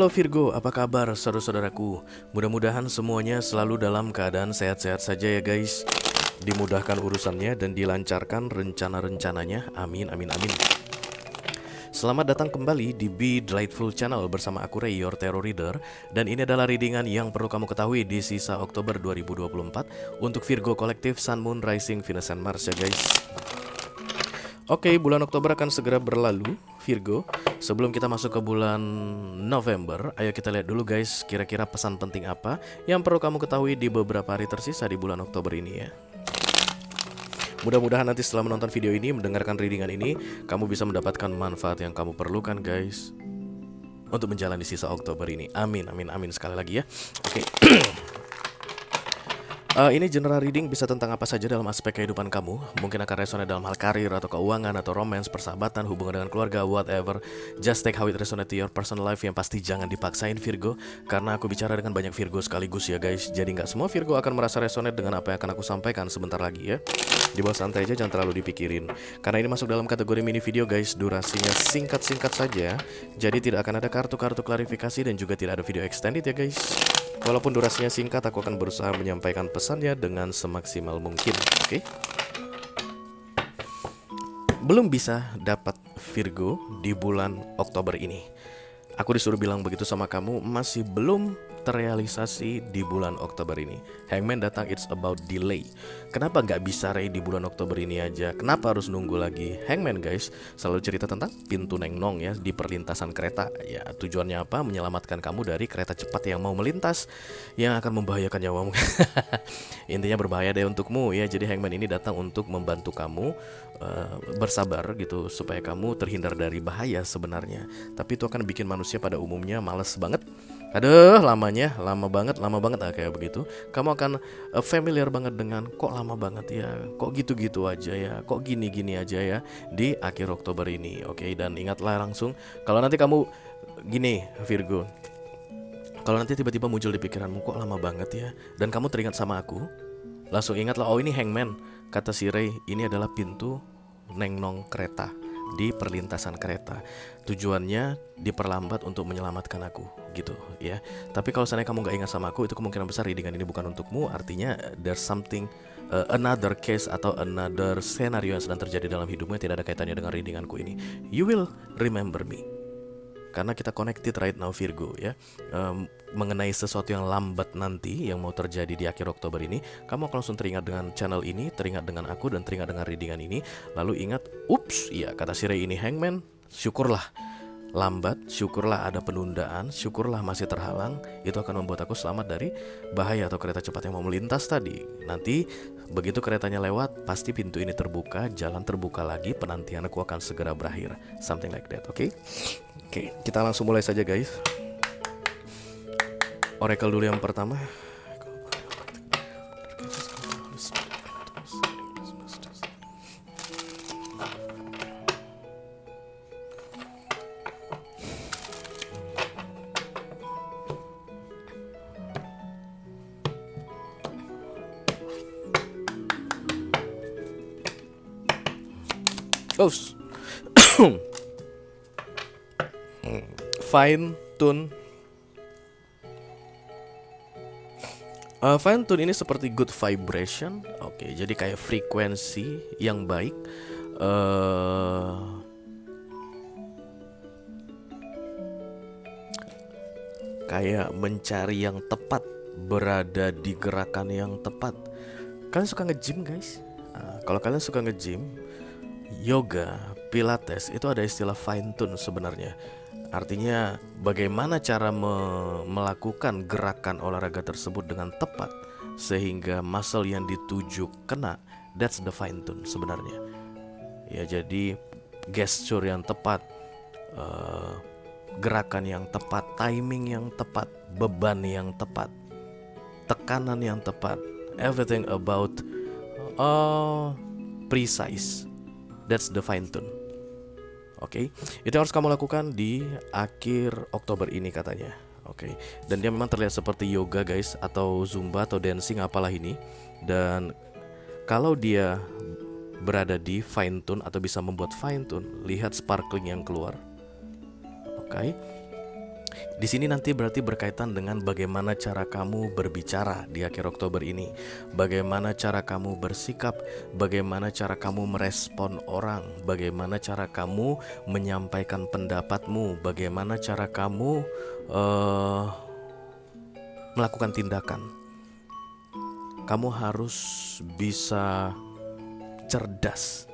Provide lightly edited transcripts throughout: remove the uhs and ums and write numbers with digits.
Halo Virgo, apa kabar saudara-saudaraku? Mudah-mudahan semuanya selalu dalam keadaan sehat-sehat saja ya guys. Dimudahkan urusannya dan dilancarkan rencana-rencananya. Amin, amin, amin. Selamat datang kembali di Be Delightful Channel bersama aku Ray, your Tarot Reader. Dan ini adalah readingan yang perlu kamu ketahui di sisa Oktober 2024 untuk Virgo Kolektif, Sun, Moon, Rising, Venus, and Mars ya guys. Oke, bulan Oktober akan segera berlalu, Virgo. Sebelum kita masuk ke bulan November, ayo kita lihat dulu guys, kira-kira pesan penting apa yang perlu kamu ketahui di beberapa hari tersisa di bulan Oktober ini ya. Mudah-mudahan nanti setelah menonton video ini, mendengarkan readingan ini, kamu bisa mendapatkan manfaat yang kamu perlukan guys untuk menjalani sisa Oktober ini. Amin, amin, amin sekali lagi ya. Oke. Ini general reading bisa tentang apa saja dalam aspek kehidupan kamu. Mungkin akan resonate dalam hal karir atau keuangan atau romance, persahabatan, hubungan dengan keluarga, whatever. Just take how it resonate to your personal life. Yang pasti jangan dipaksain Virgo, karena aku bicara dengan banyak Virgo sekaligus ya guys. Jadi nggak semua Virgo akan merasa resonate dengan apa yang akan aku sampaikan sebentar lagi ya. Dibawa santai aja, jangan terlalu dipikirin. Karena ini masuk dalam kategori mini video guys, durasinya singkat-singkat saja. Jadi tidak akan ada kartu-kartu klarifikasi dan juga tidak ada video extended ya guys. Walaupun durasinya singkat, aku akan berusaha menyampaikan pesannya dengan semaksimal mungkin. Oke? Belum bisa dapat Virgo di bulan Oktober ini. Aku disuruh bilang begitu sama kamu, masih belum terrealisasi di bulan Oktober ini. Hangman datang, it's about delay. Kenapa nggak bisa Ray di bulan Oktober ini aja? Kenapa harus nunggu lagi? Hangman guys selalu cerita tentang pintu Neng Nong ya, di perlintasan kereta. Ya tujuannya apa? Menyelamatkan kamu dari kereta cepat yang mau melintas, yang akan membahayakan nyawamu. Intinya berbahaya deh untukmu ya. Jadi Hangman ini datang untuk membantu kamu bersabar gitu, supaya kamu terhindar dari bahaya sebenarnya. Tapi itu akan bikin manusia pada umumnya males banget. Aduh, lama banget kayak begitu. Kamu akan familiar banget dengan kok lama banget ya, kok gitu-gitu aja ya, kok gini-gini aja ya di akhir Oktober ini. Oke, dan ingatlah langsung kalau nanti kamu gini Virgo, kalau nanti tiba-tiba muncul di pikiranmu kok lama banget ya, dan kamu teringat sama aku, langsung ingatlah, oh ini Hangman, kata si Ray, ini adalah pintu Neng Nong kereta di perlintasan kereta. Tujuannya diperlambat untuk menyelamatkan aku gitu ya. Tapi kalau seandainya kamu gak ingat sama aku, itu kemungkinan besar readingan ini bukan untukmu. Artinya there's something, another case atau another scenario yang sedang terjadi dalam hidupmu yang tidak ada kaitannya dengan readinganku ini. You will remember me, karena kita connected right now Virgo ya. Mengenai sesuatu yang lambat nanti yang mau terjadi di akhir Oktober ini, kamu akan langsung teringat dengan channel ini, teringat dengan aku, dan teringat dengan readingan ini. Lalu ingat, ups, iya kata si Ray ini Hangman, syukurlah lambat, syukurlah ada penundaan, syukurlah masih terhalang. Itu akan membuat aku selamat dari bahaya atau kereta cepat yang mau melintas tadi. Nanti begitu keretanya lewat, pasti pintu ini terbuka, jalan terbuka lagi, penantian aku akan segera berakhir. Something like that, oke? Oke, kita langsung mulai saja guys. Oracle dulu yang pertama. Oh, fine tune. Fine tune ini seperti good vibration. Oke, jadi kayak frekuensi yang baik. Kayak mencari yang tepat, berada di gerakan yang tepat. Kalian suka nge-gym guys? Kalau kalian suka nge-gym, yoga, pilates, itu ada istilah fine tune sebenarnya. Artinya bagaimana cara melakukan gerakan olahraga tersebut dengan tepat sehingga muscle yang dituju kena. That's the fine tune sebenarnya. Ya, jadi gesture yang tepat, gerakan yang tepat, timing yang tepat, beban yang tepat, tekanan yang tepat, everything about precise. That's the fine tune. Oke, itu harus kamu lakukan di akhir Oktober ini katanya. Oke, dan dia memang terlihat seperti yoga guys, atau zumba atau dancing apalah ini. Dan kalau dia berada di fine tune atau bisa membuat fine tune, lihat sparkling yang keluar. Oke. Di sini nanti berarti berkaitan dengan bagaimana cara kamu berbicara di akhir Oktober ini, bagaimana cara kamu bersikap, bagaimana cara kamu merespon orang, bagaimana cara kamu menyampaikan pendapatmu, bagaimana cara kamu melakukan tindakan. Kamu harus bisa cerdas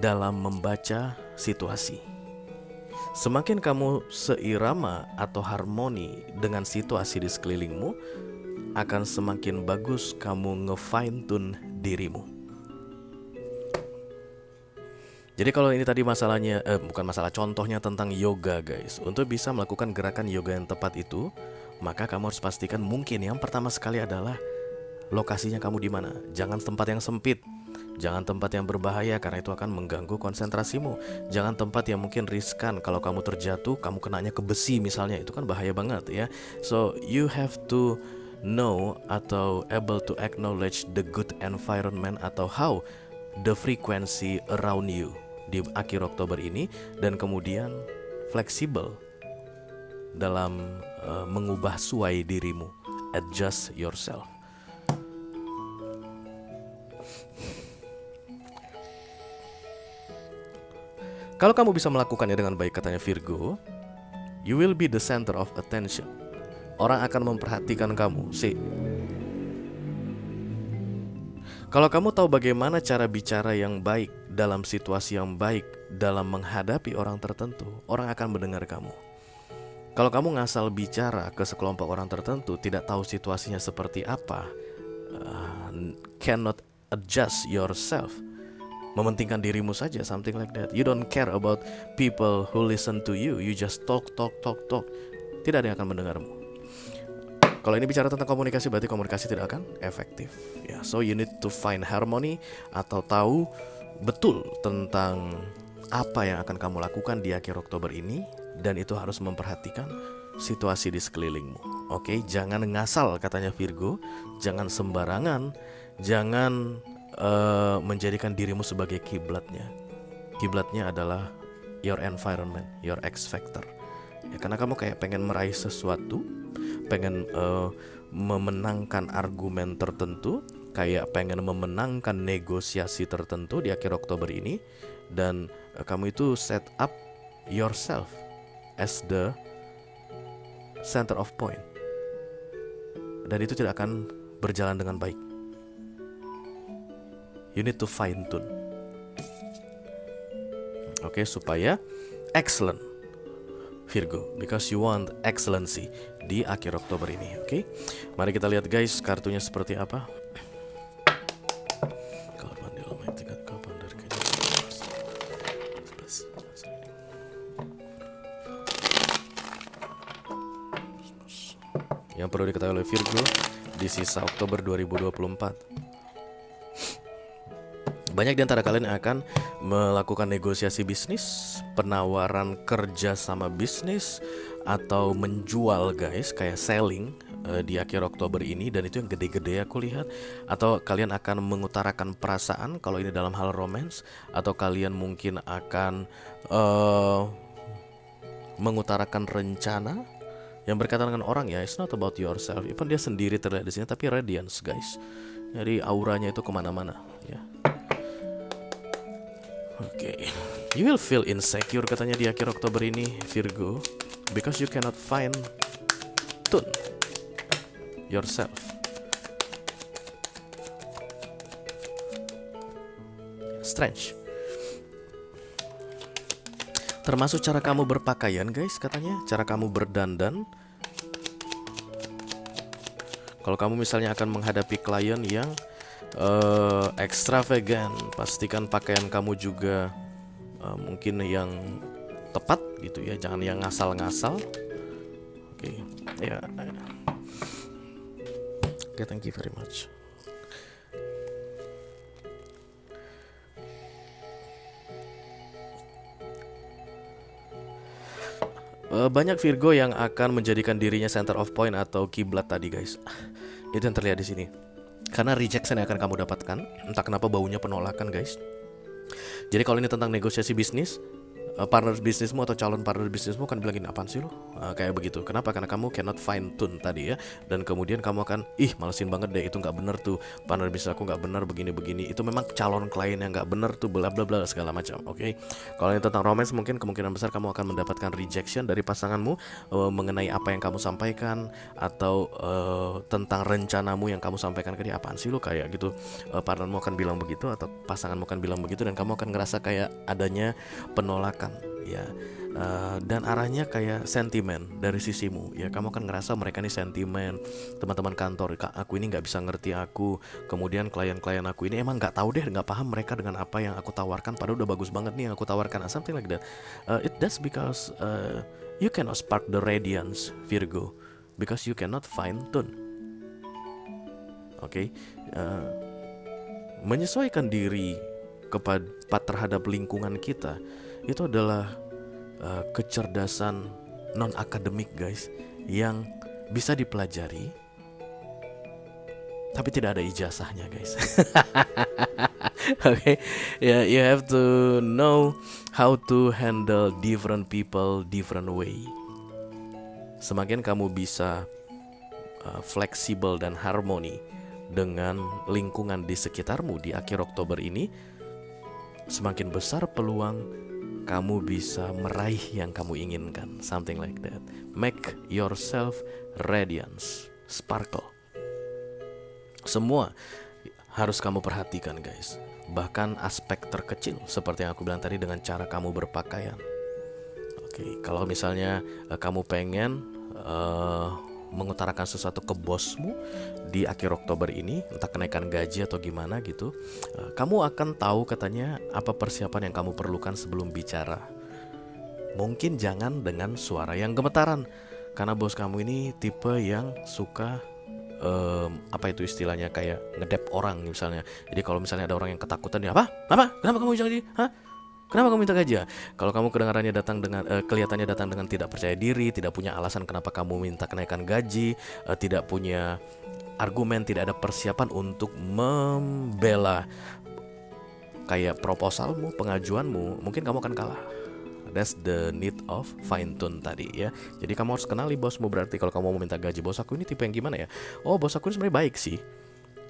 dalam membaca situasi. Semakin kamu seirama atau harmoni dengan situasi di sekelilingmu, akan semakin bagus kamu nge-fine tune dirimu. Jadi kalau ini tadi masalahnya, bukan masalah, contohnya tentang yoga guys. Untuk bisa melakukan gerakan yoga yang tepat itu, maka kamu harus pastikan mungkin yang pertama sekali adalah lokasinya kamu di mana. Jangan tempat yang sempit. Jangan tempat yang berbahaya karena itu akan mengganggu konsentrasimu. Jangan tempat yang mungkin riskan. Kalau kamu terjatuh, kamu kenanya ke besi misalnya, itu kan bahaya banget ya. So you have to know atau able to acknowledge the good environment atau how the frequency around you di akhir Oktober ini, dan kemudian fleksibel dalam mengubah suai dirimu, adjust yourself. Kalau kamu bisa melakukannya dengan baik, katanya Virgo, you will be the center of attention. Orang akan memperhatikan kamu. Kalau kamu tahu bagaimana cara bicara yang baik dalam situasi yang baik, dalam menghadapi orang tertentu, orang akan mendengar kamu. Kalau kamu ngasal bicara ke sekelompok orang tertentu, tidak tahu situasinya seperti apa, cannot adjust yourself, mementingkan dirimu saja, something like that. You don't care about people who listen to you. You just talk. Tidak ada yang akan mendengarmu. Kalau ini bicara tentang komunikasi, berarti komunikasi tidak akan efektif. Ya, so you need to find harmony atau tahu betul tentang apa yang akan kamu lakukan di akhir Oktober ini, dan itu harus memperhatikan situasi di sekelilingmu. Oke, jangan ngasal, katanya Virgo. Jangan sembarangan. Jangan menjadikan dirimu sebagai kiblatnya. Kiblatnya adalah your environment, your X factor. Ya, karena kamu kayak pengen meraih sesuatu, pengen memenangkan argumen tertentu, kayak pengen memenangkan negosiasi tertentu di akhir Oktober ini, dan kamu itu set up yourself as the center of point, dan itu tidak akan berjalan dengan baik. You need to fine tune. Oke, supaya excellent, Virgo, because you want excellency di akhir Oktober ini. Oke, mari kita lihat guys kartunya seperti apa. Yang perlu diketahui oleh Virgo di sisa Oktober 2024. Banyak di antara kalian yang akan melakukan negosiasi bisnis, penawaran kerja sama bisnis, atau menjual guys, kayak selling di akhir Oktober ini, dan itu yang gede-gede aku lihat. Atau kalian akan mengutarakan perasaan kalau ini dalam hal romance, atau kalian mungkin akan mengutarakan rencana yang berkaitan dengan orang ya. It's not about yourself. Even dia sendiri terlihat di sini, tapi radiance guys. Jadi auranya itu kemana-mana ya. Oke, you will feel insecure katanya di akhir Oktober ini Virgo, because you cannot find tune yourself. Strange. Termasuk cara kamu berpakaian guys, katanya cara kamu berdandan. Kalau kamu misalnya akan menghadapi klien yang extravagant, pastikan pakaian kamu juga mungkin yang tepat gitu ya, jangan yang ngasal-ngasal. Oke, ya. Oke, thank you very much. Banyak Virgo yang akan menjadikan dirinya center of point atau kiblat tadi guys. Itu yang terlihat di sini. Karena rejection yang akan kamu dapatkan, entah kenapa baunya penolakan guys. Jadi kalau ini tentang negosiasi bisnis, partner bisnismu atau calon partner bisnismu kan bilangin apaan sih lo, kayak begitu. Kenapa? Karena kamu cannot fine tune tadi ya, dan kemudian kamu akan malesin banget deh, itu nggak bener tuh, partner bisnis aku nggak bener begini-begini, itu memang calon klien yang nggak bener tuh, bla bla bla segala macam. Oke. Kalau yang tentang romance, mungkin kemungkinan besar kamu akan mendapatkan rejection dari pasanganmu mengenai apa yang kamu sampaikan, atau tentang rencanamu yang kamu sampaikan ke dia, apaan sih lo kayak gitu. Partnermu akan bilang begitu atau pasanganmu akan bilang begitu, dan kamu akan ngerasa kayak adanya penolakan ya, dan arahnya kayak sentimen dari sisimu ya. Kamu akan ngerasa mereka ini sentimen, teman-teman kantor aku ini nggak bisa ngerti aku, kemudian klien-klien aku ini emang nggak tahu deh, nggak paham mereka dengan apa yang aku tawarkan, padahal udah bagus banget nih yang aku tawarkan, something like that. That's because you cannot spark the radiance, Virgo, because you cannot fine tune. Oke. Menyesuaikan diri terhadap lingkungan kita itu adalah kecerdasan non akademik guys, yang bisa dipelajari tapi tidak ada ijazahnya guys. Okay, yeah, you have to know how to handle different people different way. Semakin kamu bisa fleksibel dan harmoni dengan lingkungan di sekitarmu di akhir Oktober ini, semakin besar peluang kamu bisa meraih yang kamu inginkan, something like that. Make yourself radiance, sparkle. Semua harus kamu perhatikan guys, bahkan aspek terkecil seperti yang aku bilang tadi dengan cara kamu berpakaian. Oke, kalau misalnya kamu pengen mengutarakan sesuatu ke bosmu di akhir Oktober ini, entah kenaikan gaji atau gimana gitu, kamu akan tahu katanya apa persiapan yang kamu perlukan sebelum bicara. Mungkin jangan dengan suara yang gemetaran, karena bos kamu ini tipe yang suka apa itu istilahnya, kayak ngedep orang misalnya. Jadi kalau misalnya ada orang yang ketakutan, dia apa? Kenapa kamu bicara gitu? Hah? Kenapa kamu minta gaji? Kalau kamu kedengarannya datang dengan kelihatannya datang dengan tidak percaya diri, tidak punya alasan kenapa kamu minta kenaikan gaji, tidak punya argumen, tidak ada persiapan untuk membela kayak proposalmu, pengajuanmu, mungkin kamu akan kalah. That's the need of fine tune tadi ya. Jadi kamu harus kenali bosmu. Berarti kalau kamu mau minta gaji, bos aku ini tipe yang gimana ya? Oh, bos aku ini sebenarnya baik sih.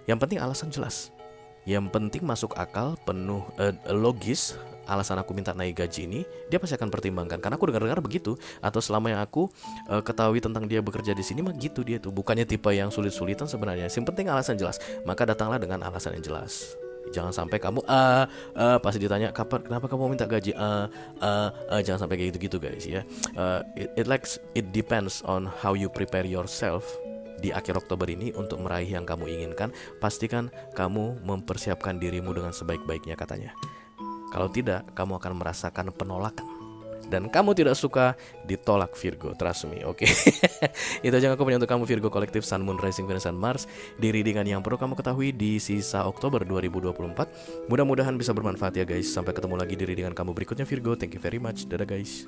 Yang penting alasan jelas. Yang penting masuk akal, penuh logis. Alasan aku minta naik gaji ini, dia pasti akan pertimbangkan. Karena aku dengar-dengar begitu, atau selama yang aku ketahui tentang dia bekerja di sini mah gitu dia tuh. Bukannya tipe yang sulit-sulitan sebenarnya. Yang penting alasan jelas. Maka datanglah dengan alasan yang jelas. Jangan sampai kamu pasti ditanya kenapa kamu minta gaji, jangan sampai kayak gitu-gitu guys ya. It depends on how you prepare yourself di akhir Oktober ini untuk meraih yang kamu inginkan. Pastikan kamu mempersiapkan dirimu dengan sebaik-baiknya katanya. Kalau tidak, kamu akan merasakan penolakan. Dan kamu tidak suka ditolak Virgo, trust me, oke. Itu aja yang aku punya untuk kamu Virgo kolektif Sun, Moon, Rising, Venus, dan Mars di readingan yang perlu kamu ketahui di sisa Oktober 2024. Mudah-mudahan bisa bermanfaat ya guys. Sampai ketemu lagi di readingan kamu berikutnya Virgo. Thank you very much. Dadah guys.